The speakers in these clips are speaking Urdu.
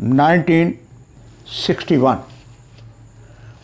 1961,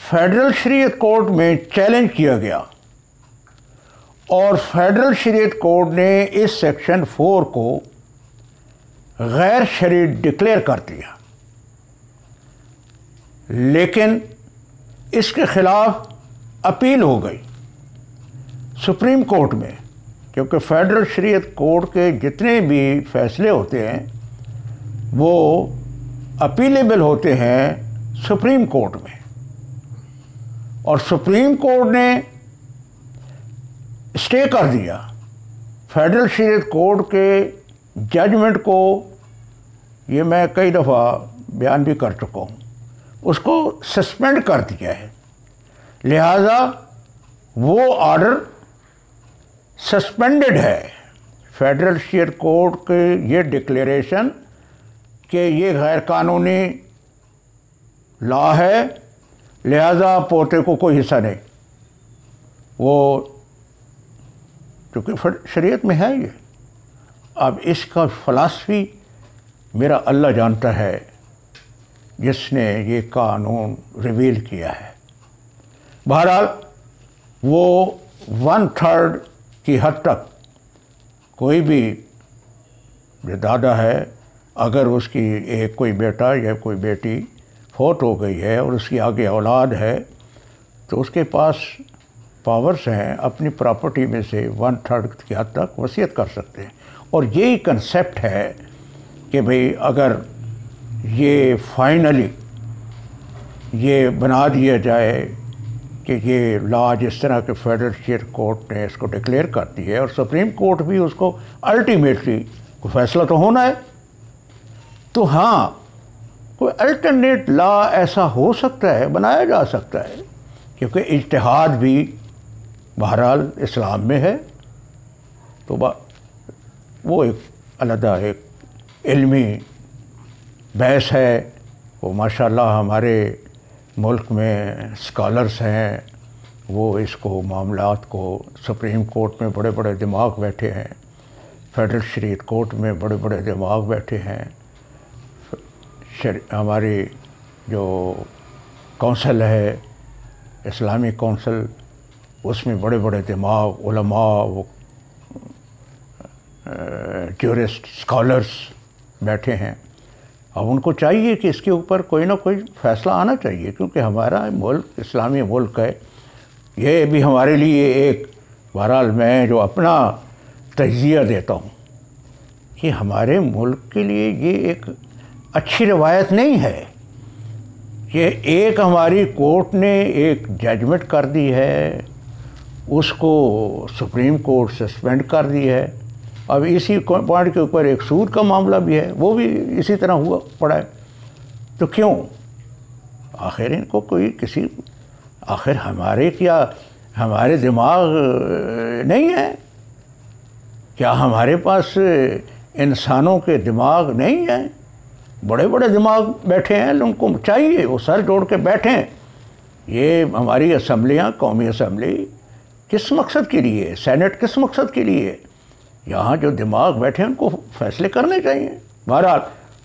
فیڈرل شریعت کورٹ میں چیلنج کیا گیا اور فیڈرل شریعت کورٹ نے اس سیکشن 4 کو غیر شرعی ڈکلیئر کر دیا، لیکن اس کے خلاف اپیل ہو گئی سپریم کورٹ میں، کیونکہ فیڈرل شریعت کورٹ کے جتنے بھی فیصلے ہوتے ہیں وہ اپیلیبل ہوتے ہیں سپریم کورٹ میں، اور سپریم کورٹ نے اسٹے کر دیا فیڈرل شریعت کورٹ کے ججمنٹ کو۔ یہ میں کئی دفعہ بیان بھی کر چکا ہوں، اس کو سسپینڈ کر دیا ہے، لہذا وہ آرڈر سسپینڈڈ ہے۔ فیڈرل شریعت کورٹ کے یہ ڈکلیریشن کہ یہ غیر قانونی لا ہے، لہذا پوتے کو کوئی حصہ نہیں، وہ چونکہ شریعت میں ہے یہ۔ اب اس کا فلسفی میرا اللہ جانتا ہے، جس نے یہ قانون ریویل کیا ہے۔ بہرحال وہ 1/3 کی حد تک کوئی بھی جو دادا ہے، اگر اس کی ایک کوئی بیٹا یا کوئی بیٹی فوت ہو گئی ہے اور اس کی آگے اولاد ہے، تو اس کے پاس پاورز ہیں، اپنی پراپرٹی میں سے 1/3 کی حد تک وصیت کر سکتے ہیں۔ اور یہی کنسیپٹ ہے کہ بھئی اگر یہ فائنلی یہ بنا دیا جائے کہ یہ لا جس طرح کہ فیڈرل شریعت کورٹ نے اس کو ڈکلیئر کر دی ہے، اور سپریم کورٹ بھی اس کو الٹیمیٹلی کوئی فیصلہ تو ہونا ہے، تو ہاں کوئی الٹرنیٹ لا ایسا ہو سکتا ہے، بنایا جا سکتا ہے، کیونکہ اجتہاد بھی بہرحال اسلام میں ہے۔ تو وہ ایک علیحدہ ایک علمی بحث ہے، وہ ماشاءاللہ ہمارے ملک میں اسکالرس ہیں، وہ اس کو معاملات کو سپریم کورٹ میں بڑے بڑے دماغ بیٹھے ہیں، فیڈرل شریعت کورٹ میں بڑے بڑے دماغ بیٹھے ہیں، ہماری جو کونسل ہے اسلامی کونسل، اس میں بڑے بڑے دماغ، علماء، وہ جورسٹ، اسکالرس بیٹھے ہیں۔ اب ان کو چاہیے کہ اس کے اوپر کوئی نہ کوئی فیصلہ آنا چاہیے، کیونکہ ہمارا ملک اسلامی ملک ہے۔ یہ بھی ہمارے لیے ایک، بہرحال میں جو اپنا تجزیہ دیتا ہوں کہ ہمارے ملک کے لیے یہ ایک اچھی روایت نہیں ہے کہ ایک ہماری کورٹ نے ایک ججمنٹ کر دی ہے، اس کو سپریم کورٹ سسپینڈ کر دی ہے۔ اب اسی پوائنٹ کے اوپر ایک سود کا معاملہ بھی ہے، وہ بھی اسی طرح ہوا پڑا ہے۔ تو کیوں آخر ان کو کوئی کسی، آخر ہمارے کیا ہمارے دماغ نہیں ہیں؟ کیا ہمارے پاس انسانوں کے دماغ نہیں ہیں؟ بڑے بڑے دماغ بیٹھے ہیں، ان کو چاہیے وہ سر جوڑ کے بیٹھیں۔ یہ ہماری اسمبلیاں، قومی اسمبلی کس مقصد کے لیے، سینٹ کس مقصد کے لیے؟ یہاں جو دماغ بیٹھے ہیں ان کو فیصلے کرنے چاہیے۔ بہرحال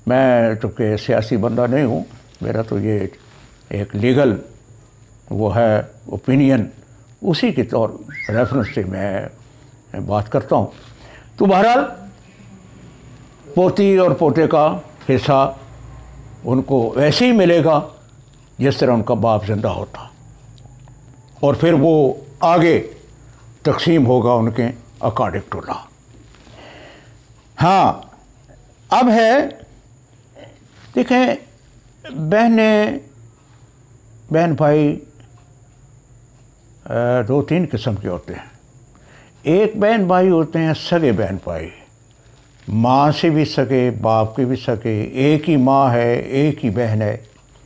میں چونکہ سیاسی بندہ نہیں ہوں، میرا تو یہ ایک لیگل وہ ہے اوپینین، اسی کے طور ریفرنس سے میں بات کرتا ہوں۔ تو بہرحال پوتی اور پوتے کا حصہ ان کو ویسے ہی ملے گا جس طرح ان کا باپ زندہ ہوتا، اور پھر وہ آگے تقسیم ہوگا ان کے اکارڈنگ ٹو لا۔ ہاں اب ہے، دیکھیں بہن بھائی 2-3 قسم کے ہوتے ہیں۔ ایک بہن بھائی ہوتے ہیں سگے بہن بھائی، ماں سے بھی سگے، باپ کے بھی سگے، ایک ہی ماں ہے ایک ہی بہن ہے،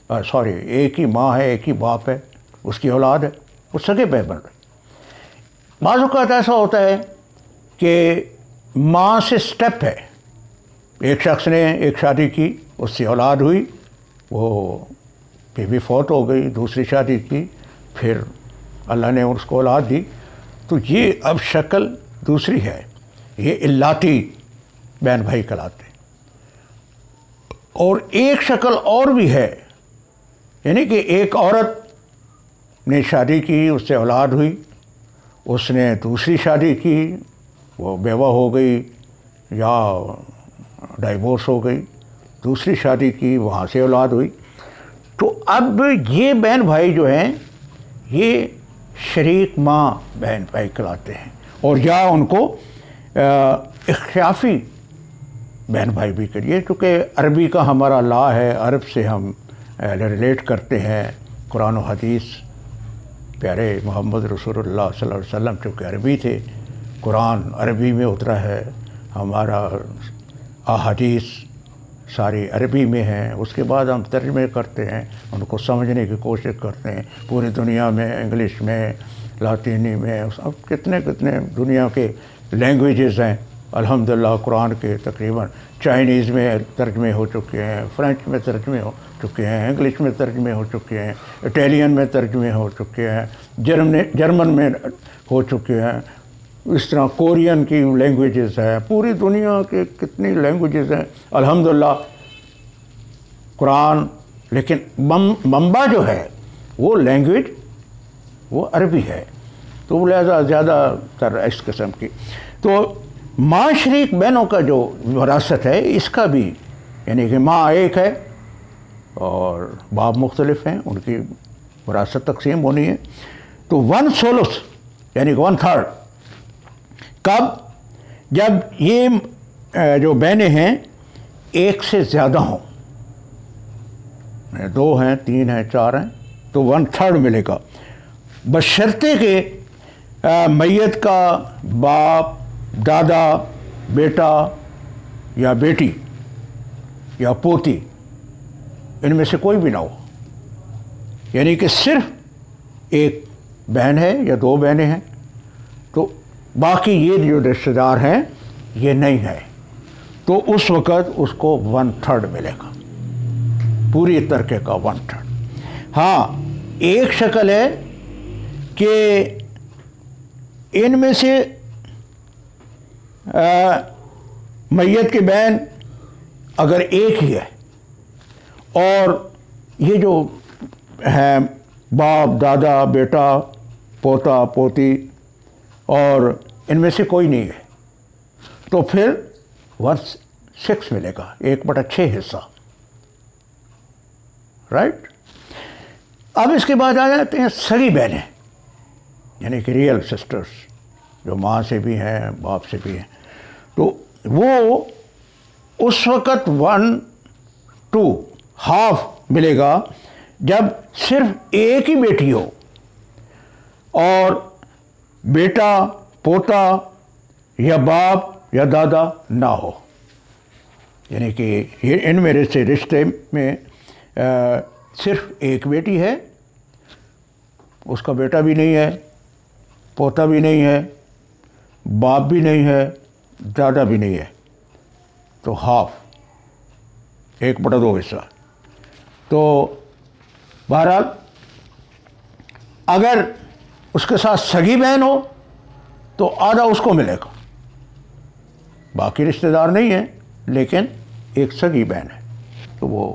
ایک ہی ماں ہے ایک ہی باپ ہے، اس کی اولاد ہے، وہ سگے بہن بھائی۔ بعض اوقات ایسا ہوتا ہے کہ ماں سے سٹیپ ہے، ایک شخص نے ایک شادی کی، اس سے اولاد ہوئی، وہ بیوی فوت ہو گئی، دوسری شادی کی، پھر اللہ نے اس کو اولاد دی، تو یہ اب شکل دوسری ہے، یہ الاتی بہن بھائی کہلاتے ہیں۔ اور ایک شکل اور بھی ہے، یعنی کہ ایک عورت نے شادی کی، اس سے اولاد ہوئی، اس نے دوسری شادی کی، وہ بیوہ ہو گئی یا ڈائیورس ہو گئی، دوسری شادی کی، وہاں سے اولاد ہوئی. تو اب یہ بہن بھائی جو ہیں یہ شریک ماں بہن بھائی کہلاتے ہیں، اور یا ان کو اختلافی بہن بھائی بھی کریے، چونکہ عربی کا ہمارا لا ہے، عرب سے ہم ریلیٹ کرتے ہیں. قرآن و حدیث پیارے محمد رسول اللہ صلی اللہ علیہ وسلم چونکہ عربی تھے، قرآن عربی میں اترا ہے، ہمارا احادیث ساری عربی میں ہیں. اس کے بعد ہم ترجمے کرتے ہیں، ان کو سمجھنے کی کوشش کرتے ہیں. پوری دنیا میں انگلش میں، لاطینی میں، اب کتنے دنیا کے لینگویجز ہیں الحمدللہ قرآن کے. تقریباً چائنیز میں ترجمے ہو چکے ہیں، فرینچ میں ترجمے ہو چکے ہیں، انگلش میں ترجمے ہو چکے ہیں، اٹیلین میں ترجمے ہو چکے ہیں، جرمن میں ہو چکے ہیں. اس طرح کورین کی لینگویجز ہیں، پوری دنیا کے کتنی لینگویجز ہیں الحمدللہ قرآن. لیکن منبع جو ہے وہ لینگویج وہ عربی ہے، تو لہذا زیادہ تر اس قسم کی. تو ماں شریک بہنوں کا جو وراثت ہے اس کا بھی، یعنی کہ ماں ایک ہے اور باپ مختلف ہیں، ان کی وراثت تقسیم ہونی ہے. تو 1/3 یعنی کہ 1/3 کب؟ جب یہ جو بہنیں ہیں ایک سے زیادہ ہوں، 2 ہیں، 3 ہیں، 4 ہیں، تو 1/3 ملے گا، بشرطے کہ میت کا باپ، دادا، بیٹا یا بیٹی یا پوتی ان میں سے کوئی بھی نہ ہو. یعنی کہ صرف ایک بہن ہے یا 2 بہنیں ہیں، تو باقی یہ جو رشتہ دار ہیں یہ نہیں ہے، تو اس وقت اس کو 1/3 ملے گا، پوری ترکے کا 1/3. ہاں ایک شکل ہے کہ ان میں سے میت کی بہن اگر ایک ہی ہے اور یہ جو ہے باپ، دادا، بیٹا، پوتا، پوتی اور ان میں سے کوئی نہیں ہے، تو پھر 1/6 ملے گا، 1/6 حصہ. رائٹ. اب اس کے بعد آ جاتے ہیں سگی بہنیں، یعنی کہ ریئل سسٹرز، جو ماں سے بھی ہیں باپ سے بھی ہیں. تو وہ اس وقت 1/2 ہاف ملے گا جب صرف ایک ہی بیٹی ہو اور بیٹا، پوتا یا باپ یا دادا نہ ہو. یعنی کہ ان میں رشتے میں صرف ایک بیٹی ہے، اس کا بیٹا بھی نہیں ہے، پوتا بھی نہیں ہے، باپ بھی نہیں ہے، دادا بھی نہیں ہے، تو ہاف، 1/2 حصہ. تو بہرحال اگر اس کے ساتھ سگی بہن ہو تو آدھا اس کو ملے گا، باقی رشتہ دار نہیں ہیں لیکن ایک سگی بہن ہے تو وہ.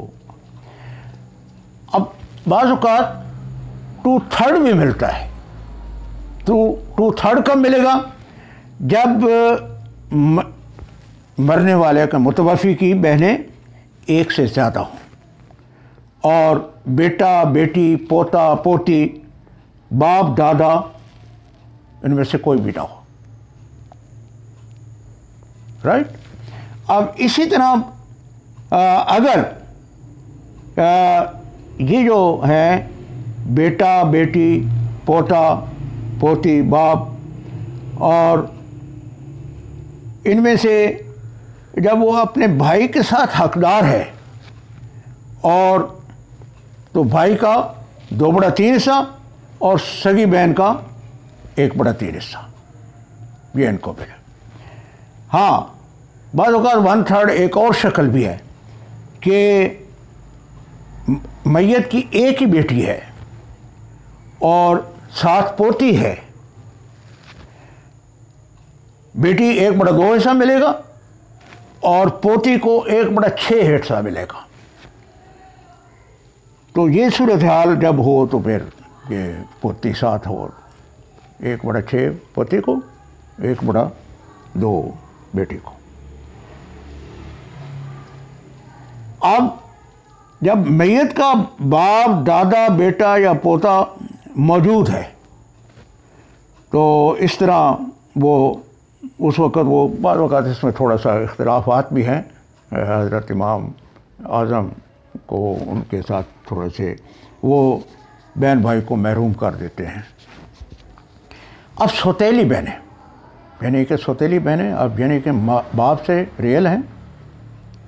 اب بعض اوقات 2/3 بھی ملتا ہے. تو 2/3 کب ملے گا؟ جب مرنے والے کا، متوفی کی بہنیں ایک سے زیادہ ہوں اور بیٹا، بیٹی، پوتا، پوتی، باپ، دادا ان میں سے کوئی بھی نہ ہو. رائٹ. اب اسی طرح اگر یہ جو ہے بیٹا، بیٹی، پوتا، پوتی، باپ، اور ان میں سے جب وہ اپنے بھائی کے ساتھ حقدار ہے اور تو بھائی کا 2/3 حصہ اور سگی بہن کا 1/3 حصہ، یہ ان کو ملے. ہاں بعض اوقات 1/3 ایک اور شکل بھی ہے کہ میت کی ایک ہی بیٹی ہے اور ساتھ پوتی ہے، بیٹی 1/2 حصہ ملے گا اور پوتی کو 1/6 حصہ ملے گا. تو یہ صورتحال جب ہو تو پھر یہ پوتی 7 اور 1/6 پوتی کو، 1/2 بیٹی کو۔ اب جب میت کا باپ، دادا، بیٹا یا پوتا موجود ہے تو اس طرح وہ اس وقت، وہ بعض اوقات اس میں تھوڑا سا اختلافات بھی ہیں، حضرت امام اعظم کو ان کے ساتھ تھوڑے سے وہ بہن بھائی کو محروم کر دیتے ہیں۔ اب سوتیلی بہنیں، یعنی کہ سوتیلی بہنیں اب یعنی کہ باپ سے ریئل ہیں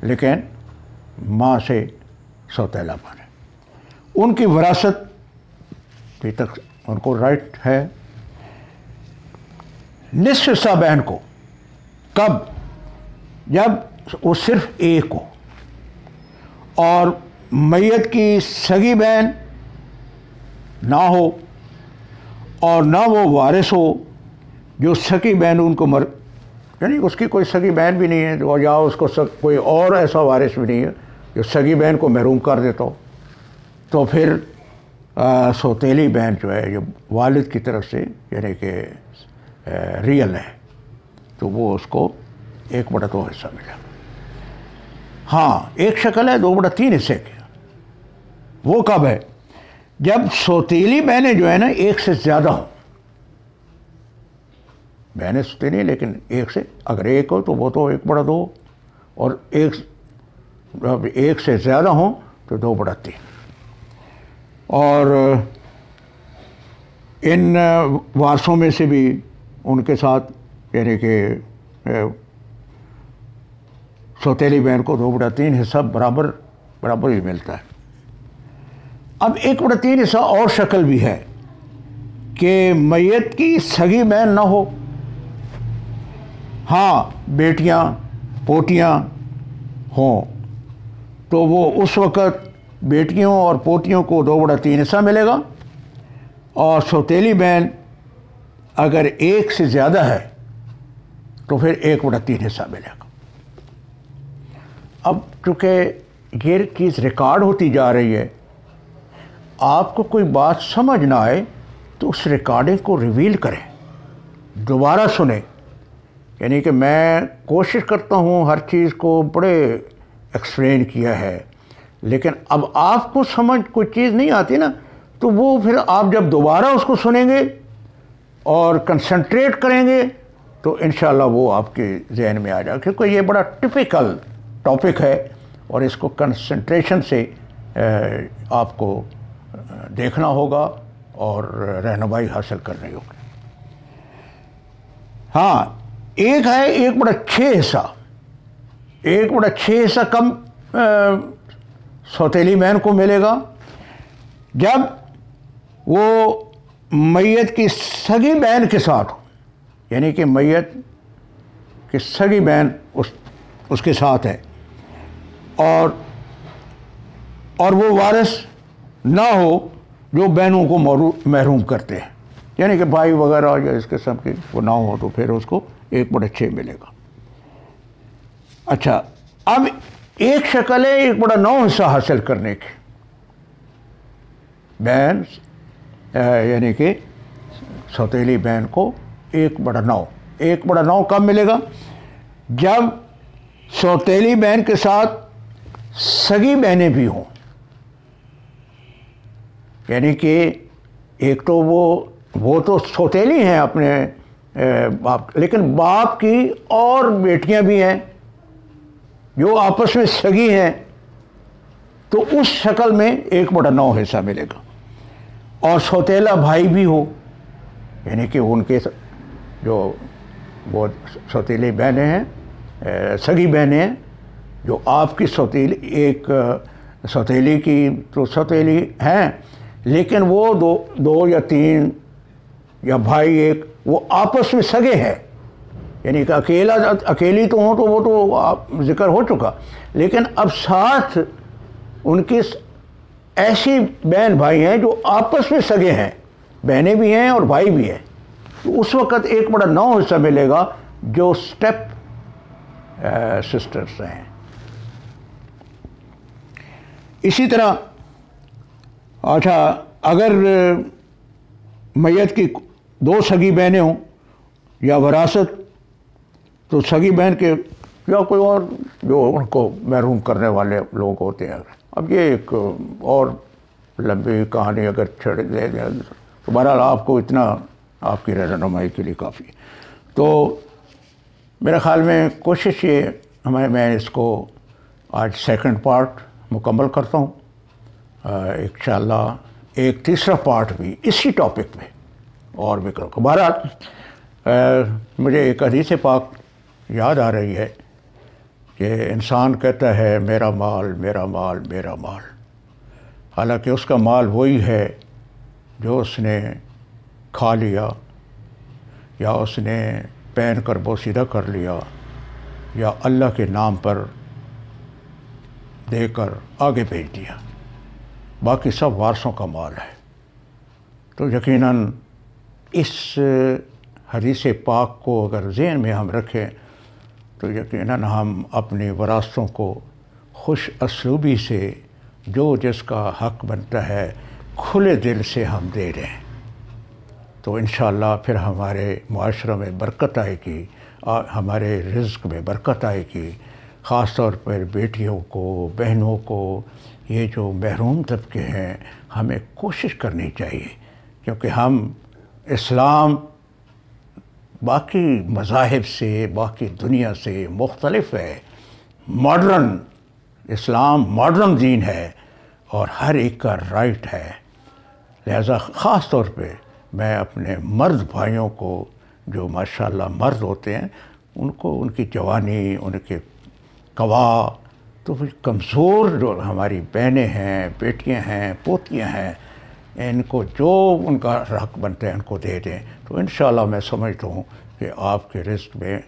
لیکن ماں سے سوتیلا بہنیں، ان کی وراثت ابھی تک ان کو رائٹ ہے۔ نصف حصہ بہن کو کب؟ جب وہ صرف ایک ہو اور میت کی سگی بہن نہ ہو اور نہ وہ وارث ہو، جو سگی بہن ان کو یعنی اس کی کوئی سگی بہن بھی نہیں ہے، یا اس کو کوئی اور ایسا وارث بھی نہیں ہے جو سگی بہن کو محروم کر دیتا ہو، تو پھر سوتیلی بہن جو ہے، جو والد کی طرف سے یعنی کہ ریئل ہے، تو وہ اس کو 1/2 حصہ ملا۔ ہاں، ایک شکل ہے 2/3 حصے کی، وہ کب ہے؟ جب سوتیلی بہنیں جو ہے نا ایک سے زیادہ ہوں، بہنیں سوتیلی لیکن ایک سے، اگر ایک ہو تو وہ تو 1/2، اور ایک سے زیادہ ہوں تو 2/3۔ اور ان وارثوں میں سے بھی ان کے ساتھ یعنی کہ سوتیلی بہن کو 2/3 حصہ برابر ہی ملتا ہے۔ اب 1/3 حصہ اور شکل بھی ہے کہ میت کی سگی بہن نہ ہو، ہاں بیٹیاں پوتیاں ہوں، تو وہ اس وقت بیٹیوں اور پوتیوں کو 2/3 حصہ ملے گا، اور سوتیلی بہن اگر ایک سے زیادہ ہے تو پھر 1/3 حصہ ملے گا۔ اب چونکہ یہ چیز ریکارڈ ہوتی جا رہی ہے، آپ کو کوئی بات سمجھ نہ آئے تو اس ریکارڈنگ کو ریویل کریں، دوبارہ سنیں۔ یعنی کہ میں کوشش کرتا ہوں ہر چیز کو بڑے ایکسپلین کیا ہے، لیکن اب آپ کو سمجھ کوئی چیز نہیں آتی نا، تو وہ پھر آپ جب دوبارہ اس کو سنیں گے اور کنسنٹریٹ کریں گے تو انشاءاللہ وہ آپ کے ذہن میں آ جائے، کیونکہ یہ بڑا ٹپیکل ٹاپک ہے اور اس کو کنسنٹریشن سے آپ کو دیکھنا ہوگا اور رہنمائی حاصل کرنی ہوگی۔ ہاں، ایک ہے 1/6 حصہ۔ 1/6 حصہ کم سوتیلی بہن کو ملے گا جب وہ میت کی سگی بہن کے ساتھ ہو، یعنی کہ میت کی سگی بہن اس کے ساتھ ہے اور وہ وارث نہ ہو جو بہنوں کو محروم کرتے ہیں، یعنی کہ بھائی وغیرہ یا اس قسم کی وہ نہ ہو، تو پھر اس کو 1/6 ملے گا۔ اچھا، اب ایک شکل ہے 1/9 حصہ حاصل کرنے کی، بہن یعنی کہ سوتیلی بہن کو 1/9 کب ملے گا؟ جب سوتیلی بہن کے ساتھ سگی بہنیں بھی ہوں، یعنی کہ ایک تو وہ تو سوتیلی ہیں اپنے باپ، لیکن باپ کی اور بیٹیاں بھی ہیں جو آپس میں سگی ہیں، تو اس شکل میں 1/9 حصہ ملے گا۔ اور سوتیلا بھائی بھی ہو، یعنی کہ ان کے جو وہ سوتیلی بہنیں ہیں، سگی بہنیں ہیں، جو آپ کی ایک سوتیلی کی تو سوتیلی ہیں، لیکن وہ دو یا 3 یا بھائی ایک، وہ آپس میں سگے ہیں، یعنی کہ اکیلی تو ہوں تو وہ تو ذکر ہو چکا، لیکن اب ساتھ ان کی ایسی بہن بھائی ہیں جو آپس میں سگے ہیں، بہنیں بھی ہیں اور بھائی بھی ہیں، تو اس وقت 1/9 حصہ ملے گا جو سٹیپ سسٹرز ہیں۔ اسی طرح اچھا، اگر میت کی دو سگی بہنیں ہوں یا وراثت، تو سگی بہن کے یا کوئی اور جو ان کو محروم کرنے والے لوگ ہوتے ہیں. اب یہ ایک اور لمبی کہانی اگر چھڑ دے دیں تو بہرحال آپ کو اتنا آپ کی رہنمائی کے لیے کافی. تو میرے خیال میں کوشش یہ میں اس کو آج سیکنڈ پارٹ مکمل کرتا ہوں. انشاءاللہ ایک تیسرا پارٹ بھی اسی ٹاپک میں اور بھی کروں. بہرحال مجھے ایک حدیث پاک یاد آ رہی ہے کہ انسان کہتا ہے میرا مال میرا مال میرا مال، حالانکہ اس کا مال وہی ہے جو اس نے کھا لیا یا اس نے پہن کر بوسیدہ کر لیا یا اللہ کے نام پر دے کر آگے بھیج دیا، باقی سب وارثوں کا مال ہے. تو یقیناً اس حدیث پاک کو اگر ذہن میں ہم رکھیں تو یقیناً ہم اپنی وراثتوں کو خوش اسلوبی سے جو جس کا حق بنتا ہے کھلے دل سے ہم دے دیں تو انشاءاللہ پھر ہمارے معاشرہ میں برکت آئے گی، ہمارے رزق میں برکت آئے گی. خاص طور پر بیٹیوں کو، بہنوں کو، یہ جو محروم طبقے ہیں ہمیں کوشش کرنی چاہیے، کیونکہ ہم اسلام باقی مذاہب سے، باقی دنیا سے مختلف ہے. ماڈرن اسلام ماڈرن دین ہے اور ہر ایک کا رائٹ ہے. لہذا خاص طور پہ میں اپنے مرد بھائیوں کو جو ماشاءاللہ مرد ہوتے ہیں ان کو، ان کی جوانی، ان کے گواہ، تو پھر کمزور جو ہماری بہنیں ہیں، بیٹیاں ہیں، پوتیاں ہیں، ان کو جو ان کا حق بنتا ہے ان کو دے دیں تو انشاءاللہ میں سمجھتا ہوں کہ آپ کے رزق میں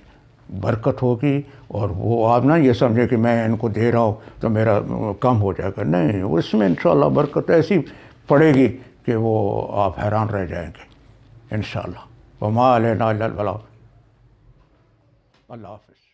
برکت ہوگی. اور وہ آپ نہ یہ سمجھیں کہ میں ان کو دے رہا ہوں تو میرا کم ہو جائے گا، نہیں، اس میں انشاءاللہ برکت ایسی پڑے گی کہ وہ آپ حیران رہ جائیں گے انشاءاللہ. وما علینا الا البلاغ. اللہ حافظ.